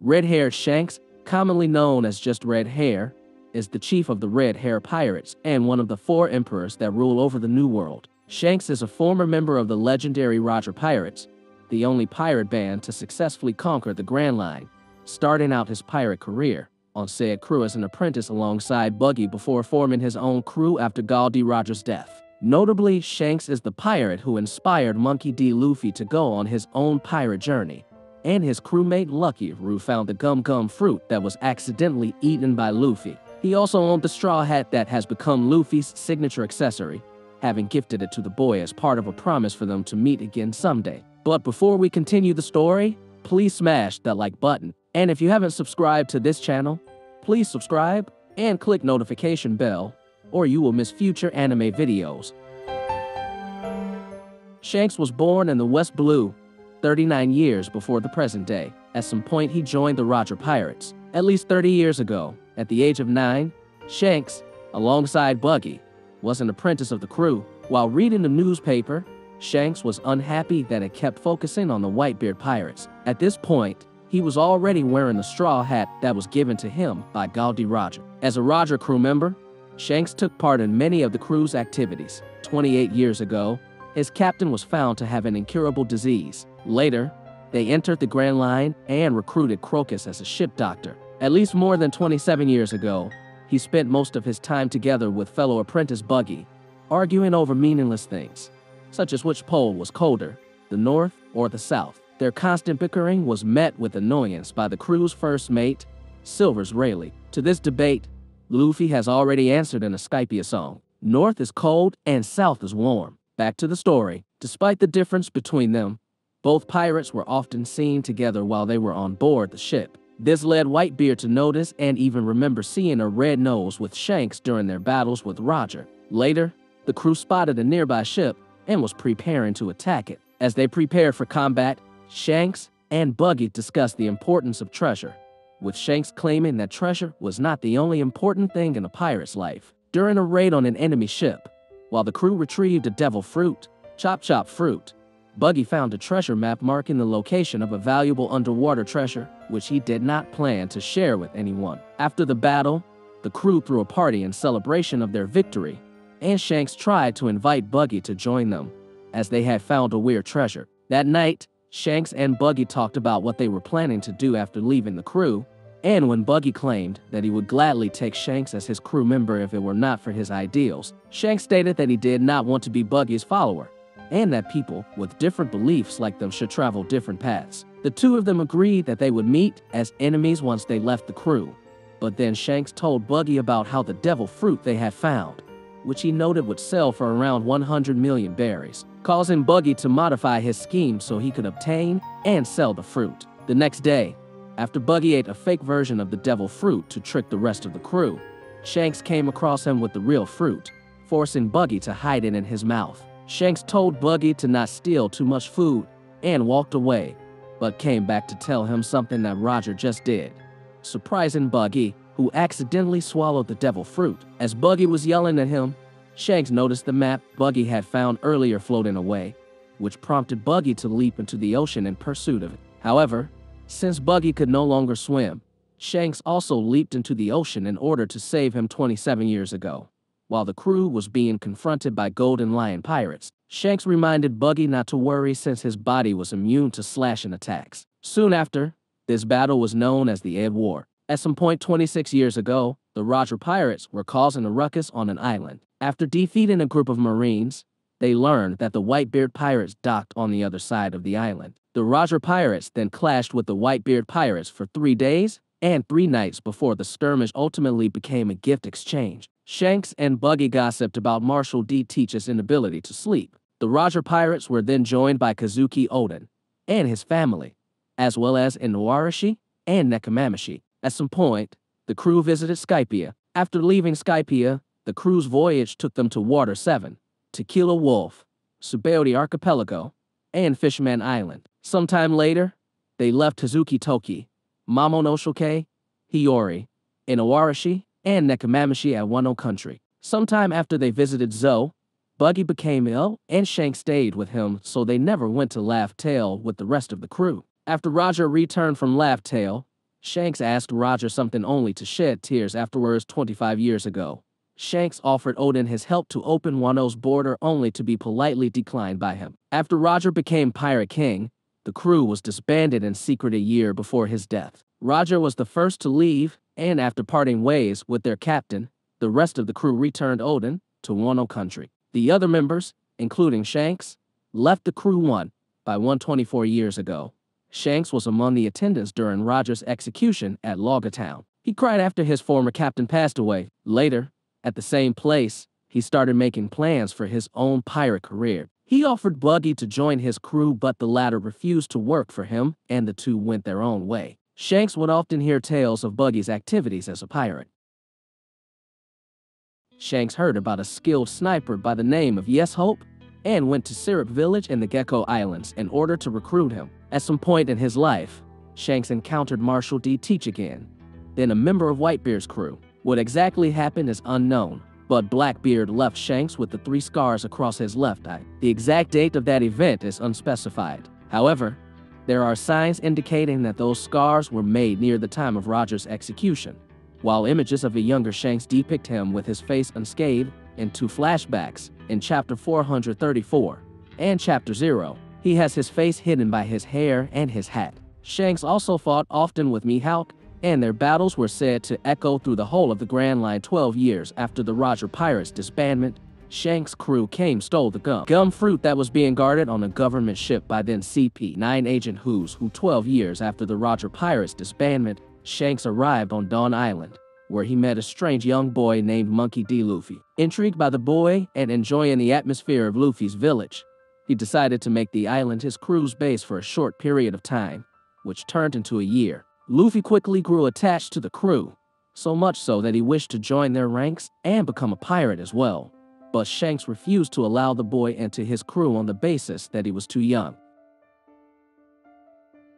Red-haired Shanks, commonly known as just Red Hair, is the chief of the Red Hair Pirates and one of the 4 emperors that rule over the New World. Shanks is a former member of the legendary Roger Pirates, the only pirate band to successfully conquer the Grand Line, starting out his pirate career on said crew as an apprentice alongside Buggy before forming his own crew after Gol D. Roger's death. Notably, Shanks is the pirate who inspired Monkey D. Luffy to go on his own pirate journey, and his crewmate Lucky Roo found the gum-gum fruit that was accidentally eaten by Luffy. He also owned the straw hat that has become Luffy's signature accessory, having gifted it to the boy as part of a promise for them to meet again someday. But before we continue the story, please smash that like button. And if you haven't subscribed to this channel, please subscribe and click notification bell, or you will miss future anime videos. Shanks was born in the West Blue, 39 years before the present day. At some point he joined the Roger Pirates. At least 30 years ago, at the age of 9, Shanks, alongside Buggy, was an apprentice of the crew. While reading the newspaper, Shanks was unhappy that it kept focusing on the Whitebeard Pirates. At this point, he was already wearing the straw hat that was given to him by Gol D. Roger. As a Roger crew member, Shanks took part in many of the crew's activities. 28 years ago, his captain was found to have an incurable disease. Later, they entered the Grand Line and recruited Crocus as a ship doctor. At least more than 27 years ago, he spent most of his time together with fellow apprentice Buggy, arguing over meaningless things, such as which pole was colder, the North or the South. Their constant bickering was met with annoyance by the crew's first mate, Silvers Rayleigh. To this debate, Luffy has already answered in a Skypiea song. North is cold and South is warm. Back to the story. Despite the difference between them, both pirates were often seen together while they were on board the ship. This led Whitebeard to notice and even remember seeing a red nose with Shanks during their battles with Roger. Later, the crew spotted a nearby ship and was preparing to attack it. As they prepared for combat, Shanks and Buggy discussed the importance of treasure, with Shanks claiming that treasure was not the only important thing in a pirate's life. During a raid on an enemy ship, while the crew retrieved a devil fruit, Chop fruit, Buggy found a treasure map marking the location of a valuable underwater treasure, which he did not plan to share with anyone. After the battle, the crew threw a party in celebration of their victory, and Shanks tried to invite Buggy to join them, as they had found a weird treasure. That night, Shanks and Buggy talked about what they were planning to do after leaving the crew, and when Buggy claimed that he would gladly take Shanks as his crew member if it were not for his ideals, Shanks stated that he did not want to be Buggy's follower, and that people with different beliefs like them should travel different paths. The two of them agreed that they would meet as enemies once they left the crew, but then Shanks told Buggy about how the devil fruit they had found, which he noted would sell for around 100 million berries, causing Buggy to modify his scheme so he could obtain and sell the fruit. The next day, after Buggy ate a fake version of the devil fruit to trick the rest of the crew, Shanks came across him with the real fruit, forcing Buggy to hide it in his mouth. Shanks told Buggy to not steal too much food and walked away, but came back to tell him something that Roger just did, surprising Buggy, who accidentally swallowed the devil fruit. As Buggy was yelling at him, Shanks noticed the map Buggy had found earlier floating away, which prompted Buggy to leap into the ocean in pursuit of it. However, since Buggy could no longer swim, Shanks also leaped into the ocean in order to save him 27 years ago. While the crew was being confronted by Golden Lion pirates, Shanks reminded Buggy not to worry since his body was immune to slashing attacks. Soon after, this battle was known as the Ed War. At some point 26 years ago, the Roger Pirates were causing a ruckus on an island. After defeating a group of Marines, they learned that the Whitebeard Pirates docked on the other side of the island. The Roger Pirates then clashed with the Whitebeard Pirates for 3 days and 3 nights before the skirmish ultimately became a gift exchange. Shanks and Buggy gossiped about Marshal D. Teach's inability to sleep. The Roger Pirates were then joined by Kazuki Oden and his family, as well as Inuarashi and Nekomamushi. At some point, the crew visited Skypiea. After leaving Skypiea, the crew's voyage took them to Water 7, Tequila Wolf, Tsubeori Archipelago, and Fishman Island. Sometime later, they left Hazuki Toki, Momonoshoke, Hiyori, Inuarashi, and Nekomamushi at Wano Country. Sometime after they visited Zou, Buggy became ill and Shanks stayed with him, so they never went to Laugh Tale with the rest of the crew. After Roger returned from Laugh Tale, Shanks asked Roger something only to shed tears afterwards 25 years ago. Shanks offered Odin his help to open Wano's border only to be politely declined by him. After Roger became Pirate King, the crew was disbanded in secret a year before his death. Roger was the first to leave, and after parting ways with their captain, the rest of the crew returned Odin to Wano country. The other members, including Shanks, left the crew by 124 years ago. Shanks was among the attendants during Roger's execution at Loguetown. He cried after his former captain passed away. Later, at the same place, he started making plans for his own pirate career. He offered Buggy to join his crew, but the latter refused to work for him, and the two went their own way. Shanks would often hear tales of Buggy's activities as a pirate. Shanks heard about a skilled sniper by the name of Yes Hope and went to Syrup Village in the Gecko Islands in order to recruit him. At some point in his life, Shanks encountered Marshall D. Teach again, then a member of Whitebeard's crew. What exactly happened is unknown, but Blackbeard left Shanks with the 3 scars across his left eye. The exact date of that event is unspecified. However, there are signs indicating that those scars were made near the time of Roger's execution, while images of a younger Shanks depict him with his face unscathed in 2 flashbacks. In Chapter 434 and Chapter 0, he has his face hidden by his hair and his hat. Shanks also fought often with Mihawk, and their battles were said to echo through the whole of the Grand Line. 12 years after the Roger Pirates' disbandment, Shanks' crew stole the gum fruit that was being guarded on a government ship by then CP9 agent who 12 years after the Roger Pirates' disbandment, Shanks arrived on Dawn Island, where he met a strange young boy named Monkey D. Luffy. Intrigued by the boy and enjoying the atmosphere of Luffy's village, he decided to make the island his crew's base for a short period of time, which turned into a year. Luffy quickly grew attached to the crew, so much so that he wished to join their ranks and become a pirate as well. But Shanks refused to allow the boy into his crew on the basis that he was too young.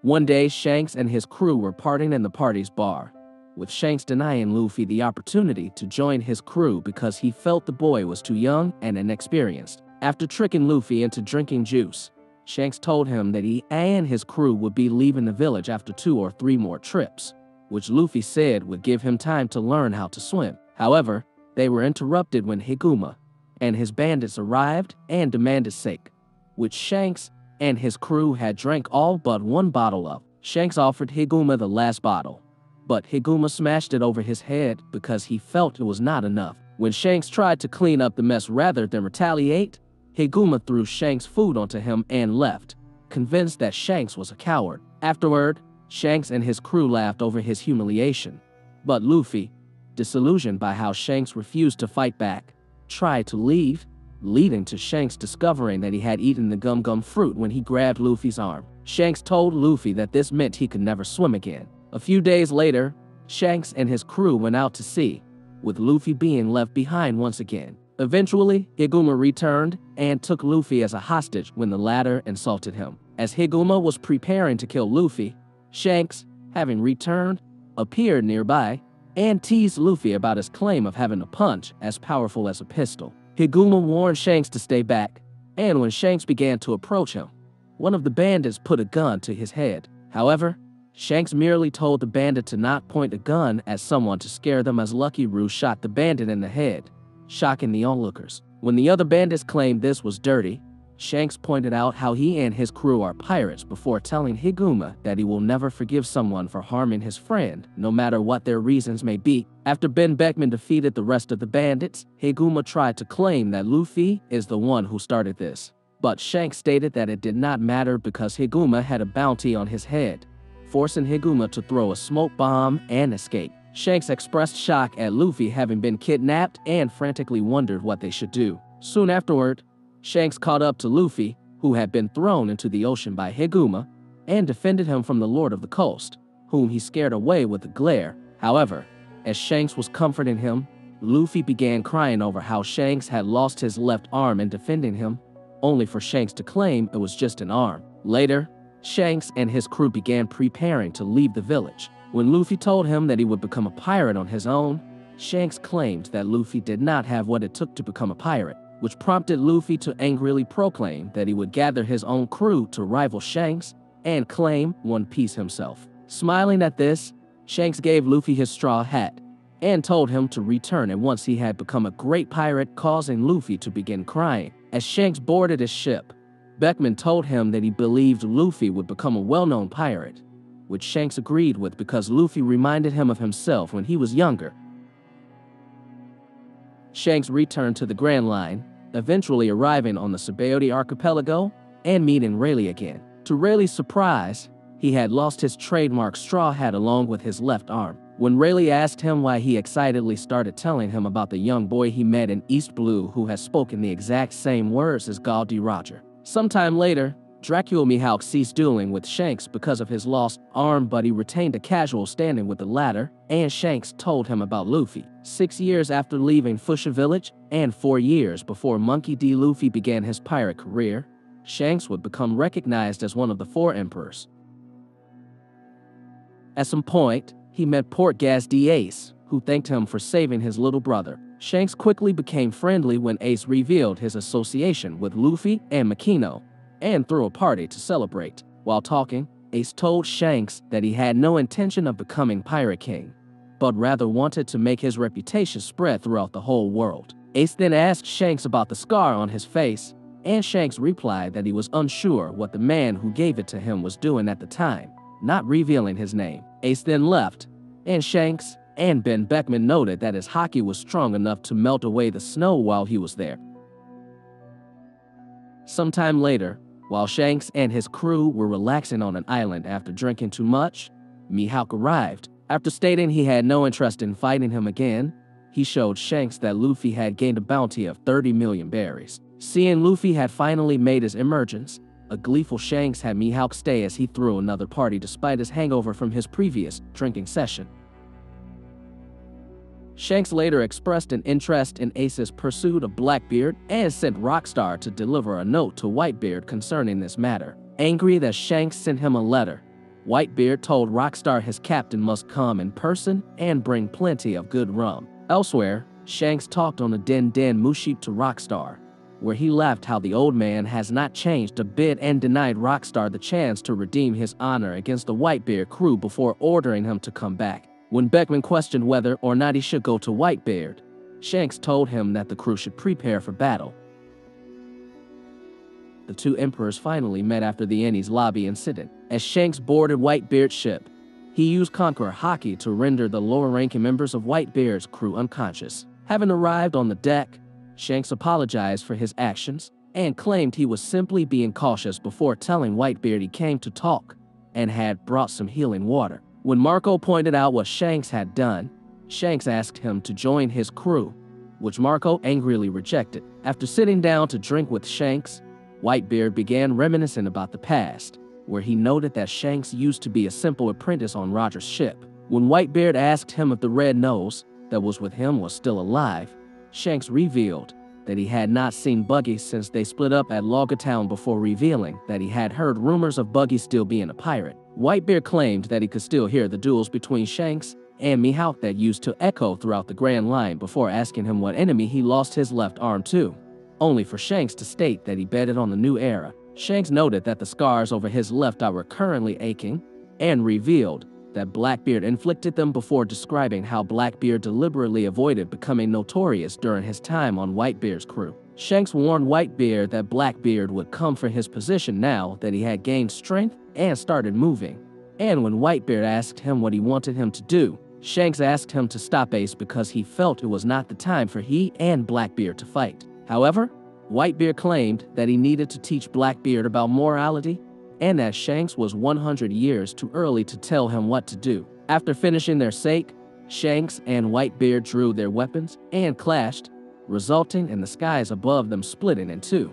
One day, Shanks and his crew were partying in the party's bar, with Shanks denying Luffy the opportunity to join his crew because he felt the boy was too young and inexperienced. After tricking Luffy into drinking juice, Shanks told him that he and his crew would be leaving the village after 2 or 3 more trips, which Luffy said would give him time to learn how to swim. However, they were interrupted when Higuma and his bandits arrived and demanded sake, which Shanks and his crew had drank all but 1 bottle of. Shanks offered Higuma the last bottle, but Higuma smashed it over his head because he felt it was not enough. When Shanks tried to clean up the mess rather than retaliate, Higuma threw Shanks' food onto him and left, convinced that Shanks was a coward. Afterward, Shanks and his crew laughed over his humiliation, but Luffy, disillusioned by how Shanks refused to fight back, tried to leave, leading to Shanks discovering that he had eaten the gum fruit when he grabbed Luffy's arm. Shanks told Luffy that this meant he could never swim again. A few days later, Shanks and his crew went out to sea, with Luffy being left behind once again. Eventually, Higuma returned and took Luffy as a hostage when the latter insulted him. As Higuma was preparing to kill Luffy, Shanks, having returned, appeared nearby and teased Luffy about his claim of having a punch as powerful as a pistol. Higuma warned Shanks to stay back, and when Shanks began to approach him, one of the bandits put a gun to his head. However, Shanks merely told the bandit to not point a gun at someone to scare them, as Lucky Roo shot the bandit in the head, shocking the onlookers. When the other bandits claimed this was dirty, Shanks pointed out how he and his crew are pirates before telling Higuma that he will never forgive someone for harming his friend, no matter what their reasons may be. After Ben Beckman defeated the rest of the bandits, Higuma tried to claim that Luffy is the one who started this. But Shanks stated that it did not matter because Higuma had a bounty on his head, forcing Higuma to throw a smoke bomb and escape. Shanks expressed shock at Luffy having been kidnapped and frantically wondered what they should do. Soon afterward, Shanks caught up to Luffy, who had been thrown into the ocean by Higuma, and defended him from the Lord of the Coast, whom he scared away with a glare. However, as Shanks was comforting him, Luffy began crying over how Shanks had lost his left arm in defending him, only for Shanks to claim it was just an arm. Later, Shanks and his crew began preparing to leave the village. When Luffy told him that he would become a pirate on his own, Shanks claimed that Luffy did not have what it took to become a pirate, which prompted Luffy to angrily proclaim that he would gather his own crew to rival Shanks and claim One Piece himself. Smiling at this, Shanks gave Luffy his straw hat and told him to return and once he had become a great pirate, causing Luffy to begin crying. As Shanks boarded his ship, Beckman told him that he believed Luffy would become a well-known pirate, which Shanks agreed with because Luffy reminded him of himself when he was younger. Shanks returned to the Grand Line, eventually arriving on the Sabaody archipelago and meeting Rayleigh again. To Rayleigh's surprise, he had lost his trademark straw hat along with his left arm. When Rayleigh asked him why, he excitedly started telling him about the young boy he met in East Blue who has spoken the exact same words as Gol D. Roger. Sometime later, Dracula Mihawk ceased dueling with Shanks because of his lost arm, but he retained a casual standing with the latter, and Shanks told him about Luffy. 6 years after leaving Fuchsia Village, and 4 years before Monkey D. Luffy began his pirate career, Shanks would become recognized as one of the 4 emperors. At some point, he met Portgas D. Ace, who thanked him for saving his little brother. Shanks quickly became friendly when Ace revealed his association with Luffy and Makino, and threw a party to celebrate. While talking, Ace told Shanks that he had no intention of becoming Pirate King, but rather wanted to make his reputation spread throughout the whole world. Ace then asked Shanks about the scar on his face, and Shanks replied that he was unsure what the man who gave it to him was doing at the time, not revealing his name. Ace then left, and Shanks and Ben Beckman noted that his haki was strong enough to melt away the snow while he was there. Sometime later, while Shanks and his crew were relaxing on an island after drinking too much, Mihawk arrived. After stating he had no interest in fighting him again, he showed Shanks that Luffy had gained a bounty of 30 million berries. Seeing Luffy had finally made his emergence, a gleeful Shanks had Mihawk stay as he threw another party despite his hangover from his previous drinking session. Shanks later expressed an interest in Ace's pursuit of Blackbeard and sent Rockstar to deliver a note to Whitebeard concerning this matter. Angry that Shanks sent him a letter, Whitebeard told Rockstar his captain must come in person and bring plenty of good rum. Elsewhere, Shanks talked on the Den Den Muship to Rockstar, where he laughed how the old man has not changed a bit and denied Rockstar the chance to redeem his honor against the Whitebeard crew before ordering him to come back. When Beckman questioned whether or not he should go to Whitebeard, Shanks told him that the crew should prepare for battle. The 2 emperors finally met after the Enies Lobby incident. As Shanks boarded Whitebeard's ship, he used Conqueror Haki to render the lower-ranking members of Whitebeard's crew unconscious. Having arrived on the deck, Shanks apologized for his actions and claimed he was simply being cautious before telling Whitebeard he came to talk and had brought some healing water. When Marco pointed out what Shanks had done, Shanks asked him to join his crew, which Marco angrily rejected. After sitting down to drink with Shanks, Whitebeard began reminiscing about the past, where he noted that Shanks used to be a simple apprentice on Roger's ship. When Whitebeard asked him if the red nose that was with him was still alive, Shanks revealed that he had not seen Buggy since they split up at Loguetown before revealing that he had heard rumors of Buggy still being a pirate. Whitebeard claimed that he could still hear the duels between Shanks and Mihawk that used to echo throughout the Grand Line before asking him what enemy he lost his left arm to, only for Shanks to state that he betted on the new era. Shanks noted that the scars over his left eye were currently aching and revealed that Blackbeard inflicted them before describing how Blackbeard deliberately avoided becoming notorious during his time on Whitebeard's crew. Shanks warned Whitebeard that Blackbeard would come for his position now that he had gained strength and started moving. And when Whitebeard asked him what he wanted him to do, Shanks asked him to stop Ace because he felt it was not the time for he and Blackbeard to fight. However, Whitebeard claimed that he needed to teach Blackbeard about morality and that Shanks was 100 years too early to tell him what to do. After finishing their sake, Shanks and Whitebeard drew their weapons and clashed, resulting in the skies above them splitting in two.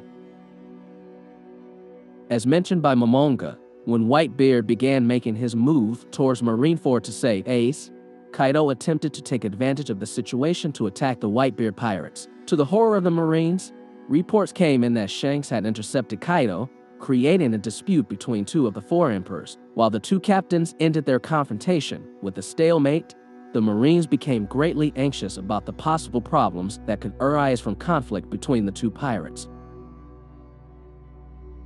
As mentioned by Momonga, when Whitebeard began making his move towards Marineford to save Ace, Kaido attempted to take advantage of the situation to attack the Whitebeard pirates. To the horror of the Marines, reports came in that Shanks had intercepted Kaido, creating a dispute between 2 of the 4 emperors. While the 2 captains ended their confrontation with a stalemate, the Marines became greatly anxious about the possible problems that could arise from conflict between the 2 pirates.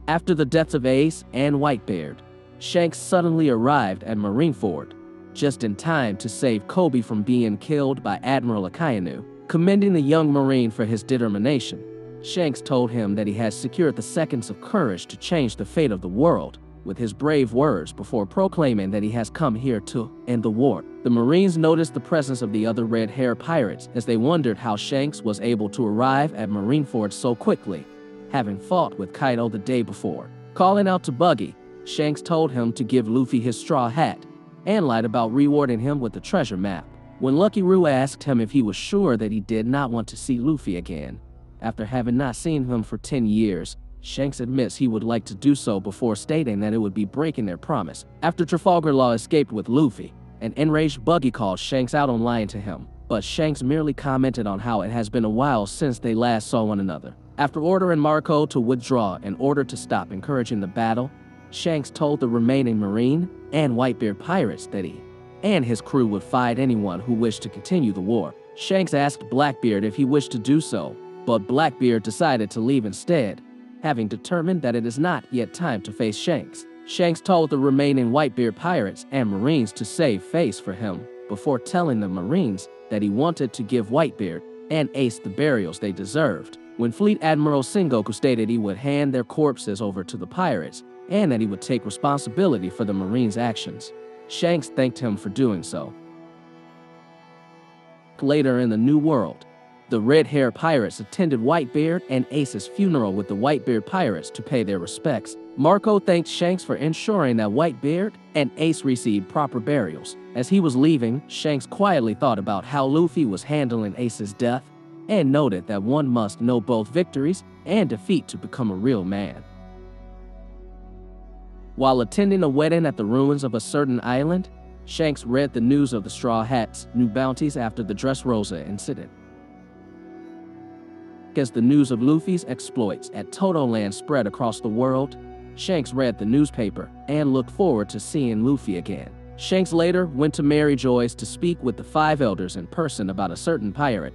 After the deaths of Ace and Whitebeard, Shanks suddenly arrived at Marineford, just in time to save Kobe from being killed by Admiral Akainu. Commending the young Marine for his determination, Shanks told him that he has secured the seconds of courage to change the fate of the world with his brave words before proclaiming that he has come here to end the war. The Marines noticed the presence of the other red-haired pirates as they wondered how Shanks was able to arrive at Marineford so quickly, having fought with Kaido the day before. Calling out to Buggy, Shanks told him to give Luffy his straw hat and lied about rewarding him with the treasure map. When Lucky Roo asked him if he was sure that he did not want to see Luffy again, after having not seen him for 10 years, Shanks admits he would like to do so before stating that it would be breaking their promise. After Trafalgar Law escaped with Luffy, an enraged Buggy called Shanks out on lying to him, but Shanks merely commented on how it has been a while since they last saw one another. After ordering Marco to withdraw in order to stop encouraging the battle, Shanks told the remaining Marine and Whitebeard pirates that he and his crew would fight anyone who wished to continue the war. Shanks asked Blackbeard if he wished to do so, but Blackbeard decided to leave instead, having determined that it is not yet time to face Shanks. Shanks told the remaining Whitebeard pirates and Marines to save face for him before telling the Marines that he wanted to give Whitebeard and Ace the burials they deserved. When Fleet Admiral Sengoku stated he would hand their corpses over to the pirates and that he would take responsibility for the Marines' actions, Shanks thanked him for doing so. Later in the New World, the red-haired pirates attended Whitebeard and Ace's funeral with the Whitebeard pirates to pay their respects. Marco thanked Shanks for ensuring that Whitebeard and Ace received proper burials. As he was leaving, Shanks quietly thought about how Luffy was handling Ace's death and noted that one must know both victories and defeat to become a real man. While attending a wedding at the ruins of a certain island, Shanks read the news of the Straw Hats' new bounties after the Dressrosa incident. As the news of Luffy's exploits at Totoland spread across the world, Shanks read the newspaper and looked forward to seeing Luffy again. Shanks later went to Mary Joy's to speak with the 5 elders in person about a certain pirate